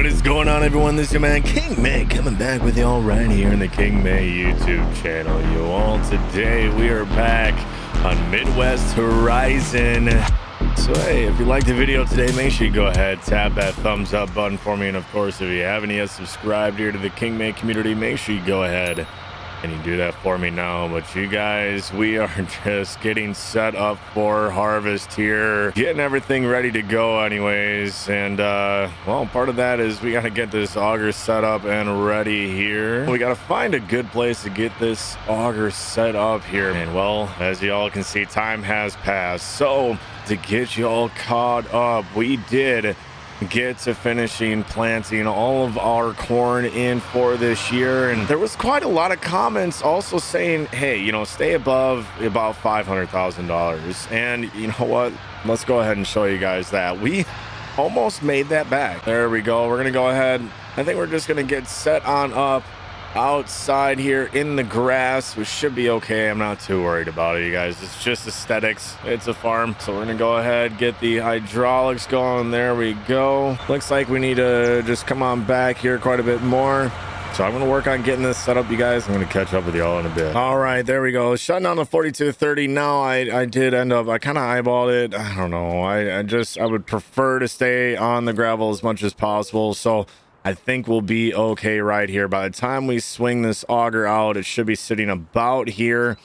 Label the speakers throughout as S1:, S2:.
S1: What is going on, everyone? This is your man King May coming back with y'all right here in the King May YouTube channel. You all, today we are back on Midwest Horizon. So hey, if you liked the video today, make sure you go ahead, tap that thumbs up button for me, and of course, if you haven't yet subscribed here to the King May community, make sure you go ahead and you do that for me now. But you guys, we are just getting set up for harvest here, getting everything ready to go anyways. And well, part of that is we got to get this auger set up and ready here. We got to find a good place to get this auger set up here. And well, as y'all can see, time has passed. So to get y'all caught up, we did get to finishing planting all of our corn in for this year, and there was quite a lot of comments also saying, hey, you know, stay above about $500,000. And you know what, let's go ahead and show you guys that we almost made that back. There we go. We're gonna go ahead, I think we're just gonna get set on up outside here in the grass, which should be okay. I'm not too worried about it, you guys. It's just aesthetics. It's a farm. So we're gonna go ahead, get the hydraulics going. There we go. Looks like we need to just come on back here quite a bit more. So I'm gonna work on getting this set up, you guys. I'm gonna catch up with y'all in a bit. All right, there we go. Shutting down the 4230. Now I did end up, I kind of eyeballed it. I don't know. I would prefer to stay on the gravel as much as possible. So I think we'll be okay right here. By the time we swing this auger out, it should be sitting about here,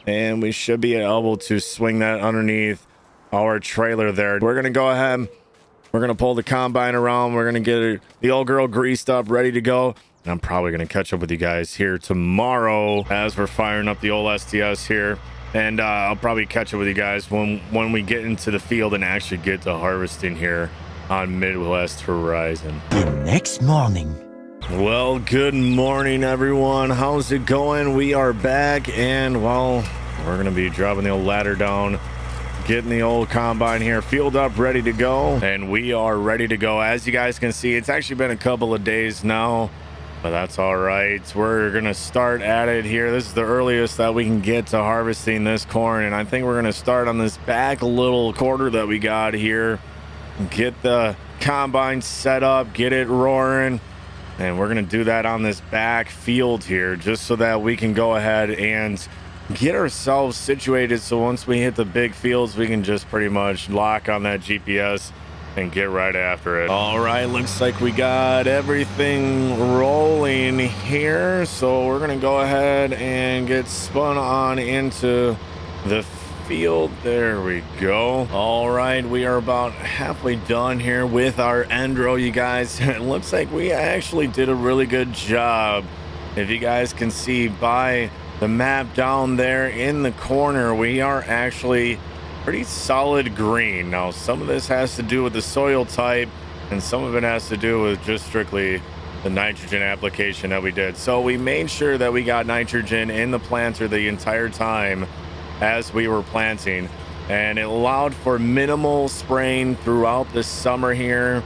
S1: and we should be able to swing that underneath our trailer there. We're gonna go ahead, we're gonna pull the combine around, we're gonna get the old girl greased up, ready to go, and I'm probably gonna catch up with you guys here tomorrow as we're firing up the old STS here. And I'll probably catch up with you guys when we get into the field and actually get to harvesting here on Midwest Horizon.
S2: The next morning.
S1: Well, good morning, everyone. How's it going? We are back, and well, we're gonna be dropping the old ladder down, getting the old combine here filled up, ready to go, and we are ready to go. As you guys can see, it's actually been a couple of days now, but that's all right. We're gonna start at it here. This is the earliest that we can get to harvesting this corn, and I think we're gonna start on this back little quarter that we got here. Get the combine set up, get it roaring, and we're gonna do that on this back field here, just so that we can go ahead and get ourselves situated, so once we hit the big fields, we can just pretty much lock on that GPS and get right after it. All right, looks like we got everything rolling here, so we're gonna go ahead and get spun on into the field. There we go. All right, we are about halfway done here with our end row, you guys. It looks like we actually did a really good job. If you guys can see by the map down there in the corner, we are actually pretty solid green. Now, some of this has to do with the soil type, and some of it has to do with just strictly the nitrogen application that we did. So we made sure that we got nitrogen in the planter the entire time as we were planting, and it allowed for minimal spraying throughout the summer here,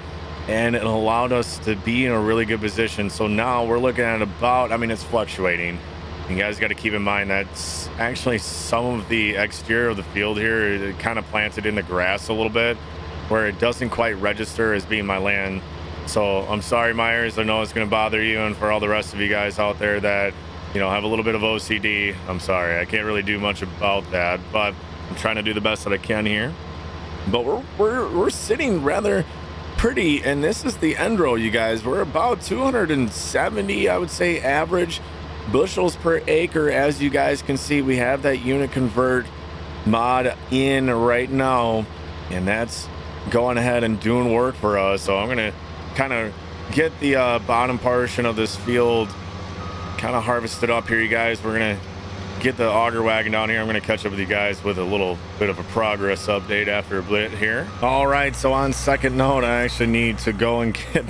S1: and it allowed us to be in a really good position. So now we're looking at about, I mean, it's fluctuating. You guys got to keep in mind that actually some of the exterior of the field here is kind of planted in the grass a little bit, where it doesn't quite register as being my land. So I'm sorry, Myers, I know it's going to bother you, and for all the rest of you guys out there that, you know, have a little bit of OCD, I'm sorry. I can't really do much about that, but I'm trying to do the best that I can here. But we're sitting rather pretty, and this is the end row, you guys. We're about 270, I would say, average bushels per acre. As you guys can see, we have that unit convert mod in right now, and that's going ahead and doing work for us. So I'm gonna kind of get the bottom portion of this field kind of harvested up here, you guys. We're gonna get the auger wagon down here. I'm gonna catch up with you guys with a little bit of a progress update after a bit here. All right, so on second note, I actually need to go and get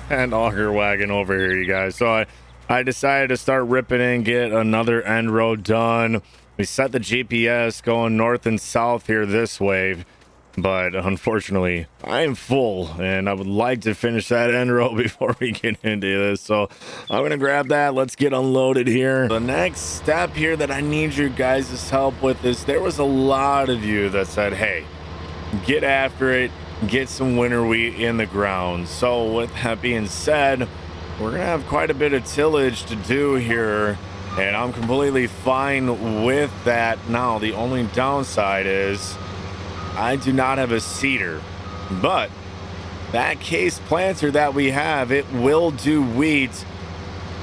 S1: that auger wagon over here, you guys. So I decided to start ripping and get another end row done. We set the GPS going north and south here this way, but unfortunately I am full, and I would like to finish that end row before we get into this. So I'm gonna grab that. Let's get unloaded here. The next step here that I need your guys' help with is, there was a lot of you that said, hey, get after it, get some winter wheat in the ground. So with that being said, we're gonna have quite a bit of tillage to do here, and I'm completely fine with that. Now the only downside is I do not have a seeder, but that case planter that we have, it will do wheat,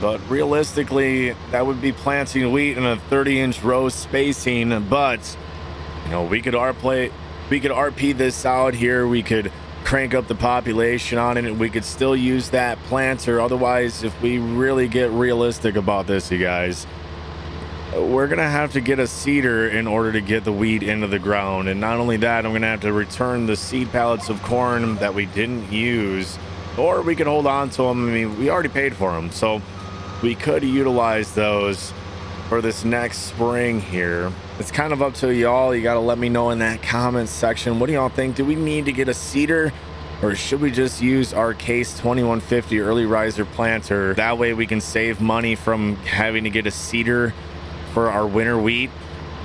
S1: but realistically that would be planting wheat in a 30-inch row spacing. But you know, we could RP this out here, we could crank up the population on it, and we could still use that planter. Otherwise, if we really get realistic about this, you guys, we're gonna have to get a seeder in order to get the wheat into the ground. And not only that, I'm gonna have to return the seed pallets of corn that we didn't use, or we could hold on to them. I mean, we already paid for them, so we could utilize those for this next spring here. It's kind of up to y'all. You got to let me know in that comments section. What do y'all think? Do we need to get a seeder, or should we just use our Case 2150 early riser planter? That way we can save money from having to get a seeder for our winter wheat.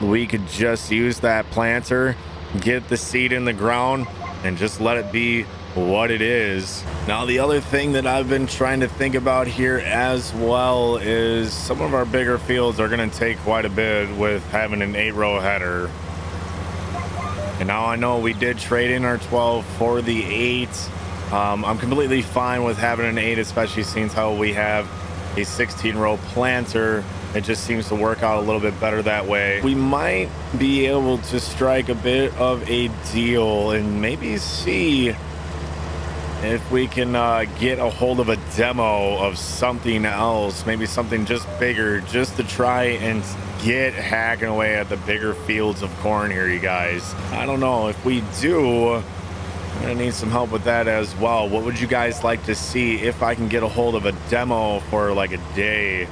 S1: We could just use that planter, get the seed in the ground, and just let it be what it is. Now the other thing that I've been trying to think about here as well is some of our bigger fields are going to take quite a bit with having an 8-row header. And now I know we did trade in our 12 for the 8. I'm completely fine with having an 8, especially since how we have a 16-row planter. It just seems to work out a little bit better that way. We might be able to strike a bit of a deal and maybe see if we can get a hold of a demo of something else, maybe something just bigger, just to try and get hacking away at the bigger fields of corn here, you guys. I don't know. If we do, I'm gonna need some help with that as well. What would you guys like to see if I can get a hold of a demo for like a day?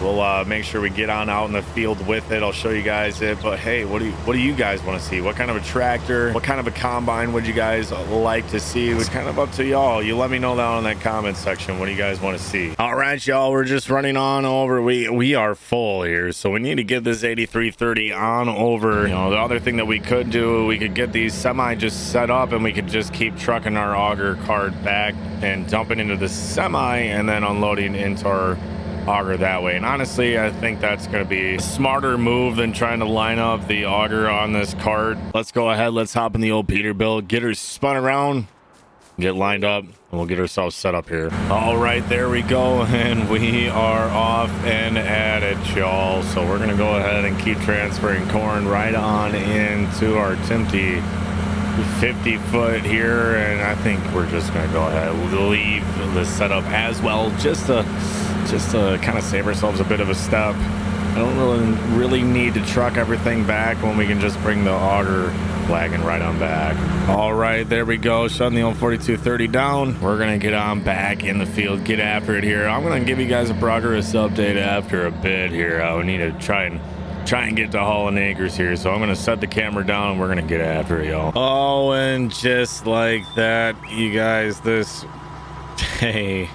S1: We'll make sure we get on out in the field with it. I'll show you guys it. But hey, what do you guys want to see? What kind of a tractor, what kind of a combine would you guys like to see? It's kind of up to y'all. You let me know down in that comment section. What do you guys want to see? All right, y'all, we're just running on over. We are full here, so we need to get this 8330 on over. You know, the other thing that we could do, we could get these semi just set up, and we could just keep trucking our auger cart back and dumping into the semi and then unloading into our auger that way. And honestly, I think that's going to be a smarter move than trying to line up the auger on this cart. Let's go ahead, let's hop in the old Peterbilt, get her spun around, get lined up, and we'll get ourselves set up here. All right, there we go, and we are off and at it, y'all. So we're going to go ahead and keep transferring corn right on into our Timty 50 foot here, and I think we're just going to go ahead and leave the setup as well, just to kind of save ourselves a bit of a step. I don't really need to truck everything back when we can just bring the auger wagon right on back. All right, there we go, shutting the old 4230 down. We're gonna get on back in the field, get after it here. I'm gonna give you guys a progress update after a bit here. I need to try and get to hauling acres here, so I'm gonna set the camera down and we're gonna get after it, y'all. Oh, and just like that, you guys, this day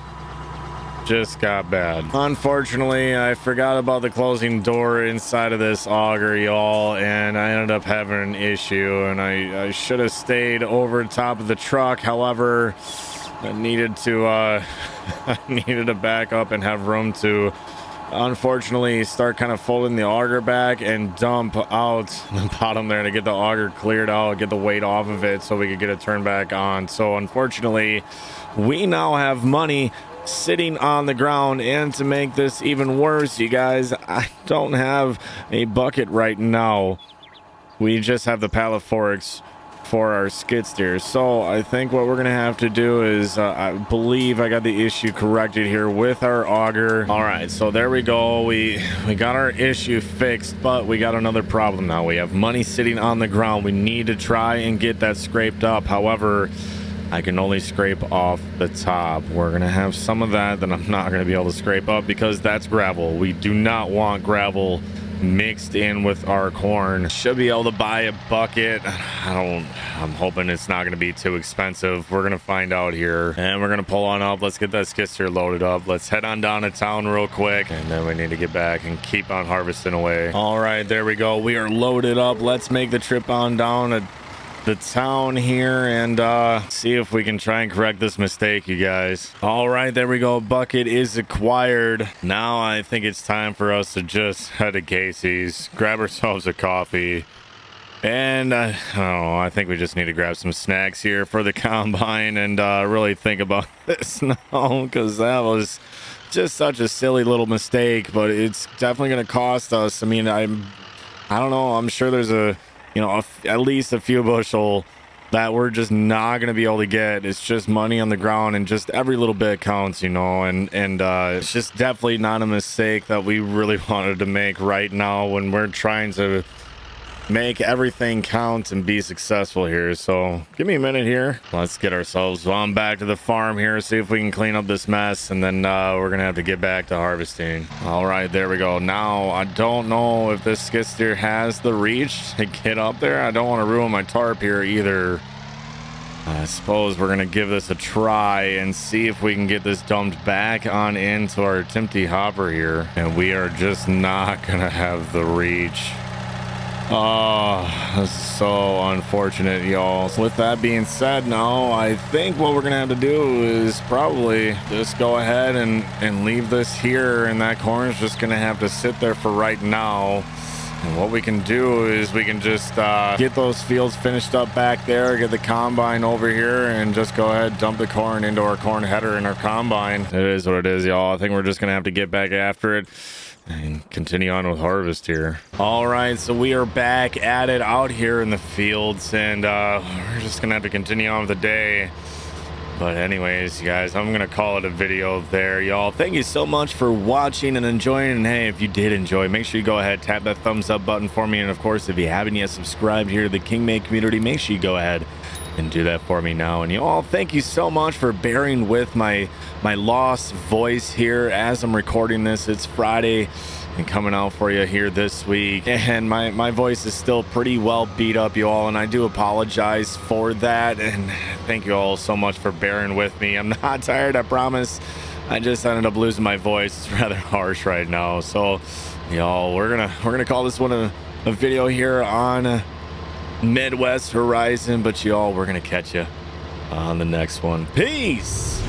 S1: just got bad. Unfortunately, I forgot about the closing door inside of this auger, y'all, and I ended up having an issue, and I should have stayed over top of the truck. However, I needed to I needed to back up and have room to unfortunately start kind of folding the auger back and dump out the bottom there to get the auger cleared out, get the weight off of it so we could get it turned back on. So unfortunately, we now have money sitting on the ground, and to make this even worse, you guys, I don't have a bucket right now. We just have the pallet forks for our skid steers. So I think what we're gonna have to do is I believe I got the issue corrected here with our auger. All right, so there we go. We got our issue fixed, but we got another problem now. We have money sitting on the ground. We need to try and get that scraped up. However, I can only scrape off the top. We're gonna have some of that I'm not gonna be able to scrape up because that's gravel. We do not want gravel mixed in with our corn. Should be able to buy a bucket. I'm hoping it's not gonna be too expensive. We're gonna find out here, and we're gonna pull on up. Let's get that skid steer loaded up. Let's head on down to town real quick, and then we need to get back and keep on harvesting away. All right, there we go. We are loaded up. Let's make the trip on down to the town here and see if we can try and correct this mistake, you guys. All right, there we go. Bucket is acquired. Now I think it's time for us to just head to Casey's, grab ourselves a coffee, and I don't know, I think we just need to grab some snacks here for the combine and really think about this now, because that was just such a silly little mistake, but it's definitely going to cost us. I mean, I don't know. I'm sure there's at least a few bushel that we're just not going to be able to get. It's just money on the ground, and just every little bit counts, and it's just definitely not a mistake that we really wanted to make right now when we're trying to make everything count and be successful here. So give me a minute here. Let's get ourselves on back to the farm here, see if we can clean up this mess, and then we're gonna have to get back to harvesting. All right, there we go. Now I don't know if this skid steer has the reach to get up there. I don't want to ruin my tarp here either. I suppose we're gonna give this a try and see if we can get this dumped back on into our Timpty hopper here, and we are just not gonna have the reach. Oh, this is so unfortunate, y'all. So with that being said, now I think what we're gonna have to do is probably just go ahead and leave this here, and that corn is just gonna have to sit there for right now. And what we can do is we can just get those fields finished up back there, get the combine over here, and just go ahead, dump the corn into our corn header in our combine. It is what it is, y'all. I think we're just gonna have to get back after it and continue on with harvest here. All right, so we are back at it out here in the fields, and we're just gonna have to continue on with the day. But anyways, you guys, I'm gonna call it a video there, y'all. Thank you so much for watching and enjoying, and hey, if you did enjoy, make sure you go ahead, tap that thumbs up button for me, and of course, if you haven't yet subscribed here to the Kingmade community, make sure you go ahead and do that for me now. And y'all, thank you so much for bearing with my lost voice here as I'm recording this. It's Friday and coming out for you here this week, and my voice is still pretty well beat up, you all, and I do apologize for that, and thank you all so much for bearing with me. I'm not tired, I promise. I just ended up losing my voice. It's rather harsh right now. So y'all, we're gonna call this one a video here on Midwest Horizon, but y'all, we're gonna catch you on the next one. Peace.